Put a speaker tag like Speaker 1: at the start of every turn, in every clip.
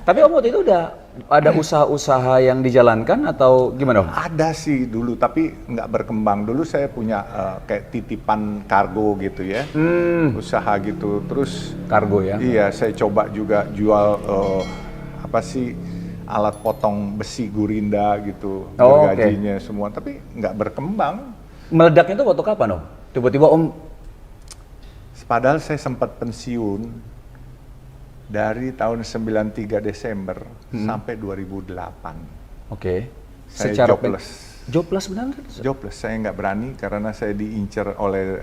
Speaker 1: Tapi Om waktu itu udah ada usaha-usaha yang dijalankan atau gimana Om?
Speaker 2: Ada sih dulu, tapi nggak berkembang. Dulu saya punya kayak titipan kargo gitu ya, usaha gitu. Terus
Speaker 1: Kargo ya?
Speaker 2: iya, saya coba juga jual apa sih alat potong besi gurinda gitu,
Speaker 1: Oh,
Speaker 2: gergajinya semua. Tapi nggak berkembang.
Speaker 1: Meledaknya itu waktu kapan Om? Tiba-tiba Om,
Speaker 2: Padahal saya sempat pensiun dari tahun 93 Desember sampai 2008.
Speaker 1: oke.
Speaker 2: Saya
Speaker 1: Secara
Speaker 2: jobless.
Speaker 1: Jobless benar?
Speaker 2: Jobless, saya nggak berani karena saya diincar oleh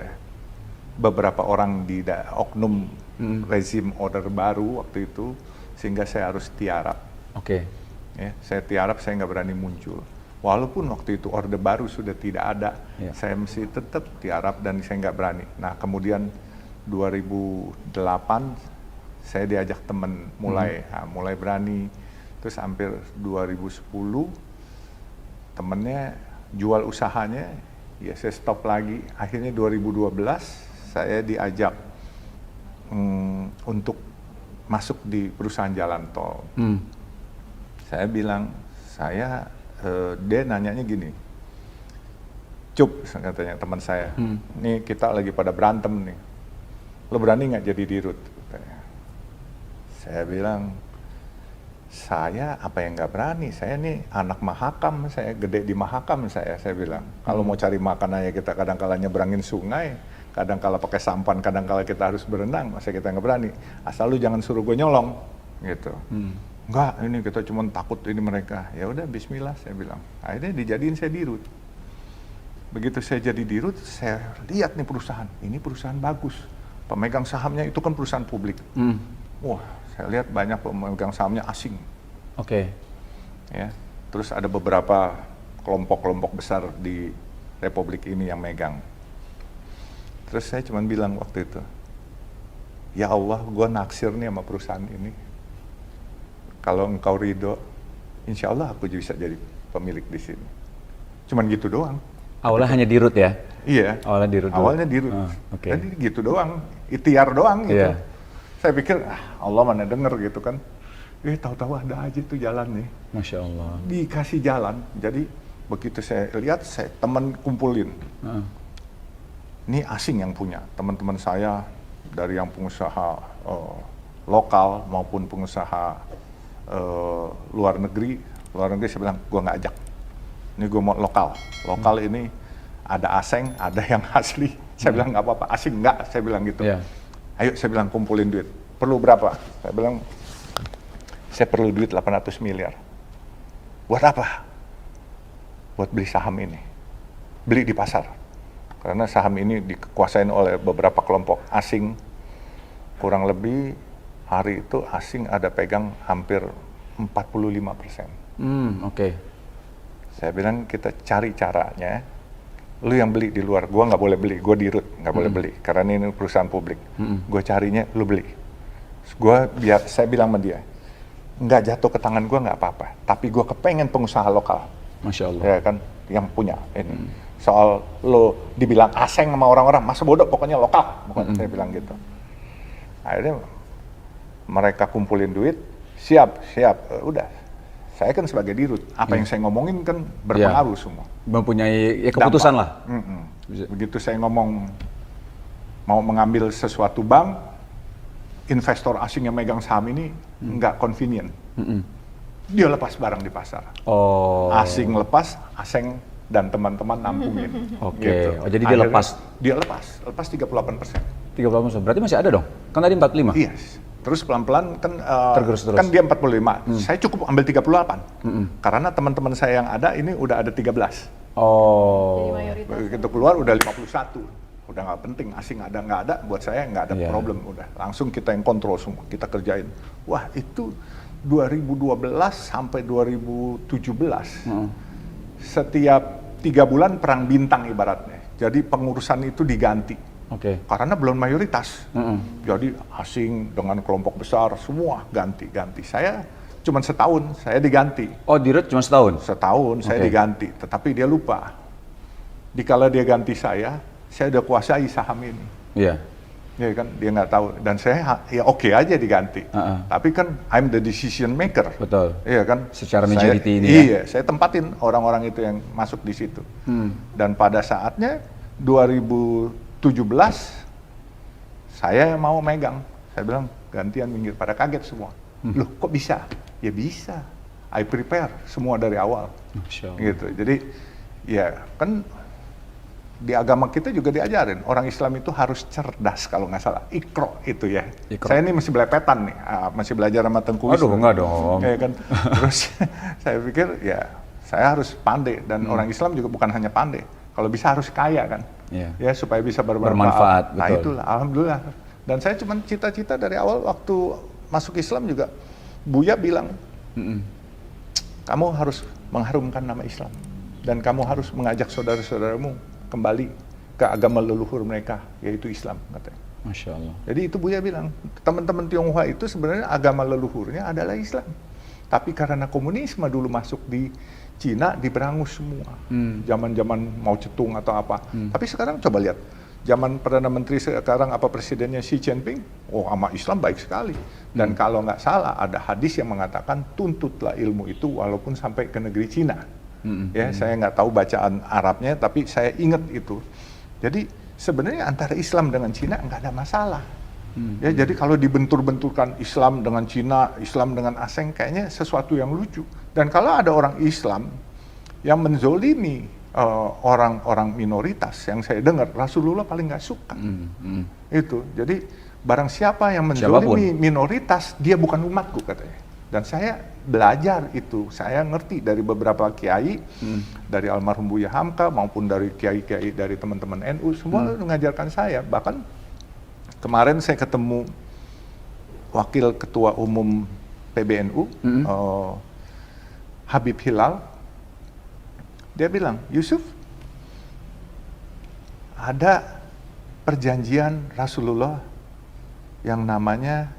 Speaker 2: beberapa orang di oknum rezim order baru waktu itu, sehingga saya harus tiarap.
Speaker 1: Oke.
Speaker 2: Ya, saya tiarap, saya nggak berani muncul. Walaupun waktu itu orde baru sudah tidak ada, saya mesti tetap tiarap dan saya nggak berani. Nah kemudian 2008 saya diajak teman mulai berani. Terus hampir 2010 temennya jual usahanya, ya saya stop lagi. Akhirnya 2012 saya diajak untuk masuk di perusahaan jalan tol. Saya bilang, dia nanyanya gini, Cup, katanya teman saya, nih kita lagi pada berantem nih, lo berani nggak jadi dirut? Katanya. Saya bilang, saya apa yang nggak berani, saya nih anak Mahakam, saya gede di Mahakam, saya bilang, kalau mau cari makan aja kita kadang-kala nyebrangin sungai, kadang-kala pakai sampan, kadang-kala kita harus berenang, masa kita nggak berani, asal lu jangan suruh gue nyolong, gitu. Enggak, ini kita cuma takut ini mereka. Ya udah, bismillah, saya bilang. Akhirnya dijadiin saya dirut. Begitu saya jadi dirut, saya lihat nih perusahaan. Ini perusahaan bagus. Pemegang sahamnya itu kan perusahaan publik. Wah, saya lihat banyak pemegang sahamnya asing.
Speaker 1: Oke.
Speaker 2: Ya, terus ada beberapa kelompok-kelompok besar di Republik ini yang megang. Terus saya cuma bilang waktu itu, ya Allah, gue naksir nih sama perusahaan ini. Kalau engkau ridho, insya Allah aku bisa jadi pemilik di sini. Cuman gitu doang.
Speaker 1: Awalnya hanya dirut ya?
Speaker 2: Iya.
Speaker 1: Awalnya dirut.
Speaker 2: Awalnya dirut. Jadi gitu doang, ikhtiar doang gitu. Saya pikir, Allah mana denger gitu kan. Tahu-tahu ada aja tuh jalan nih.
Speaker 1: Masya Allah.
Speaker 2: Dikasih jalan. Jadi begitu saya lihat, saya teman kumpulin. Ini asing yang punya. Teman-teman saya dari yang pengusaha lokal maupun pengusaha luar negeri saya bilang, gue nggak ajak, ini gue mau lokal ini ada asing, ada yang asli. Saya bilang nggak apa-apa, asing nggak, saya bilang gitu. Ayo, saya bilang kumpulin duit, perlu berapa? Saya bilang, saya perlu duit 800 miliar. Buat apa? Buat beli saham ini, beli di pasar, karena saham ini dikuasain oleh beberapa kelompok asing, kurang lebih hari itu asing ada pegang hampir 45%.
Speaker 1: Oke.
Speaker 2: Saya bilang kita cari caranya, lu yang beli di luar, gua nggak boleh beli, gua dirut, nggak boleh beli, karena ini perusahaan publik. Gua carinya, lu beli. Saya bilang sama dia, nggak jatuh ke tangan gua nggak apa-apa, tapi gua kepengen pengusaha lokal.
Speaker 1: Masya Allah.
Speaker 2: Ya kan, yang punya ini. Soal lu dibilang asing sama orang-orang, masa bodoh, pokoknya lokal. Saya bilang gitu. Akhirnya mereka kumpulin duit, siap, udah. Saya kan sebagai dirut, apa yang saya ngomongin kan berpengaruh semua.
Speaker 1: Mempunyai keputusan lah.
Speaker 2: Begitu saya ngomong mau mengambil sesuatu bank, investor asing yang megang saham ini nggak convenient. Dia lepas barang di pasar. Asing lepas, asing dan teman-teman nampungin.
Speaker 1: Gitu. Jadi dia lepas?
Speaker 2: Dia lepas 38%.
Speaker 1: 38%, berarti masih ada dong? Kan tadi 45?
Speaker 2: Iya. Terus pelan-pelan kan
Speaker 1: terus.
Speaker 2: Kan dia 45. Saya cukup ambil 38. Karena teman-teman saya yang ada ini udah ada 13.
Speaker 1: Jadi
Speaker 3: mayoritas.
Speaker 2: Begitu keluar udah 51. Udah nggak penting, asing ada nggak ada, buat saya nggak ada problem. Udah langsung kita yang kontrol semua, kita kerjain. Wah, itu 2012 sampai 2017. Setiap 3 bulan perang bintang ibaratnya. Jadi pengurusan itu diganti. Karena belum mayoritas. Jadi asing dengan kelompok besar semua ganti. Saya cuma setahun, saya diganti.
Speaker 1: Oh, dirut cuma setahun?
Speaker 2: Setahun saya diganti, tetapi dia lupa. Dikala dia ganti saya udah kuasai saham ini. Ya kan, dia nggak tahu. Dan saya ya oke aja diganti. Tapi kan I'm the decision maker.
Speaker 1: Betul.
Speaker 2: Iya kan.
Speaker 1: Secara majority ini
Speaker 2: iya, saya tempatin orang-orang itu yang masuk di situ. Dan pada saatnya 2017 saya mau megang. Saya bilang gantian minggir, pada kaget semua. Loh kok bisa? Ya bisa. I prepare semua dari awal.
Speaker 1: Masya Allah.
Speaker 2: Gitu. Jadi ya kan di agama kita juga diajarin orang Islam itu harus cerdas kalau nggak salah. Iqra itu ya.
Speaker 1: Iqra.
Speaker 2: Saya ini masih belepetan nih, masih belajar sama Tengku Wisnu.
Speaker 1: Aduh, enggak dong.
Speaker 2: Ya kan. Terus saya pikir ya saya harus pandai dan orang Islam juga bukan hanya pandai. Kalau bisa harus kaya kan. Ya supaya bisa bermanfaat. Nah
Speaker 1: betul.
Speaker 2: itulah alhamdulillah. Dan saya cuma cita-cita dari awal waktu masuk Islam juga Buya bilang kamu harus mengharumkan nama Islam dan kamu harus mengajak saudara-saudaramu kembali ke agama leluhur mereka, yaitu Islam, katanya.
Speaker 1: Masya Allah.
Speaker 2: Jadi itu Buya bilang, teman-teman Tionghoa itu sebenarnya agama leluhurnya adalah Islam. Tapi karena komunisme dulu masuk di Cina, diberangus semua. Zaman-zaman Mao Zedong atau apa. Tapi sekarang coba lihat, zaman Perdana Menteri sekarang apa presidennya Xi Jinping, oh sama Islam baik sekali. Dan kalau nggak salah, ada hadis yang mengatakan, tuntutlah ilmu itu walaupun sampai ke negeri Cina. Ya, saya nggak tahu bacaan Arabnya, tapi saya ingat itu. Jadi sebenarnya antara Islam dengan Cina nggak ada masalah. Ya, jadi kalau dibentur-benturkan Islam dengan Cina, Islam dengan Asing, kayaknya sesuatu yang lucu. Dan kalau ada orang Islam yang menzolimi orang-orang minoritas, yang saya dengar Rasulullah paling nggak suka. Itu. Jadi barang siapa yang menzolimi minoritas, dia bukan umatku, katanya. Dan saya belajar itu, saya ngerti dari beberapa kiai, dari almarhum Buya Hamka maupun dari kiai-kiai dari teman-teman NU, semua mengajarkan saya. Bahkan kemarin saya ketemu Wakil Ketua Umum PBNU, Habib Hilal, dia bilang, Yusuf, ada perjanjian Rasulullah yang namanya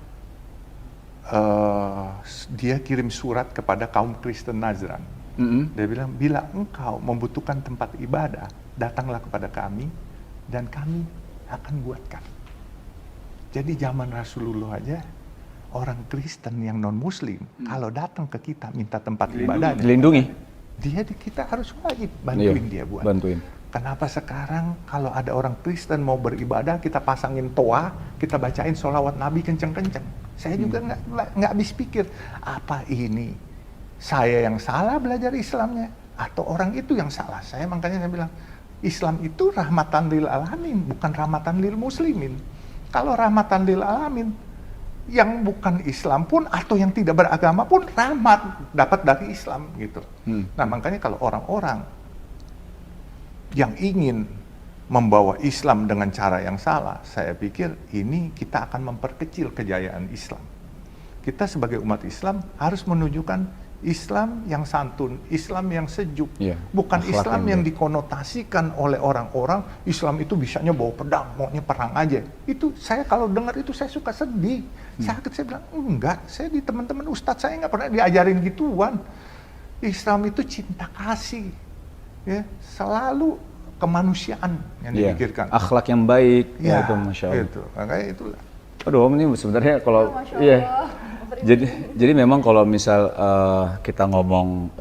Speaker 2: dia kirim surat kepada kaum Kristen Nazran. Dia bilang, bila engkau membutuhkan tempat ibadah, datanglah kepada kami dan kami akan buatkan. Jadi zaman Rasulullah aja, orang Kristen yang non-Muslim, kalau datang ke kita minta tempat ibadah,
Speaker 1: dilindungi.
Speaker 2: Kita harus wajib bantuin dia buat.
Speaker 1: Bantuin.
Speaker 2: Kenapa sekarang kalau ada orang Kristen mau beribadah, kita pasangin toa, kita bacain sholawat Nabi kenceng-kenceng. Saya juga nggak habis pikir, apa ini saya yang salah belajar Islamnya atau orang itu yang salah? Makanya saya bilang, Islam itu rahmatan lil alamin, bukan rahmatan lil muslimin. Kalau rahmatan lil alamin, yang bukan Islam pun atau yang tidak beragama pun rahmat dapat dari Islam gitu. Nah makanya kalau orang-orang yang ingin membawa Islam dengan cara yang salah, saya pikir ini kita akan memperkecil kejayaan Islam. Kita sebagai umat Islam harus menunjukkan Islam yang santun, Islam yang sejuk, bukan Islam yang dikonotasikan oleh orang-orang, Islam itu bisanya bawa pedang, maunya perang aja. Itu saya kalau dengar itu saya suka sedih. Saya bilang, enggak, saya di teman-teman ustadz saya nggak pernah diajarin gituan. Islam itu cinta kasih, ya, selalu kemanusiaan yang dipikirkan.
Speaker 1: Akhlak yang baik, itu Masya Allah.
Speaker 2: Itu, makanya itulah.
Speaker 1: Aduh Om, ini sebenarnya kalau jadi memang kalau misal kita ngomong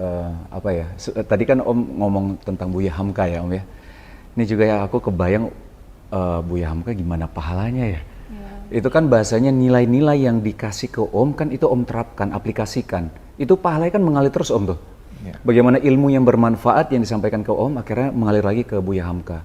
Speaker 1: apa ya, tadi kan Om ngomong tentang Buya Hamka ya Om ya. Ini juga ya aku kebayang Buya Hamka gimana pahalanya ya. Itu kan bahasanya nilai-nilai yang dikasih ke Om kan itu Om terapkan, aplikasikan. Itu pahalanya kan mengalir terus Om tuh. Bagaimana ilmu yang bermanfaat yang disampaikan ke Om akhirnya mengalir lagi ke Buya Hamka.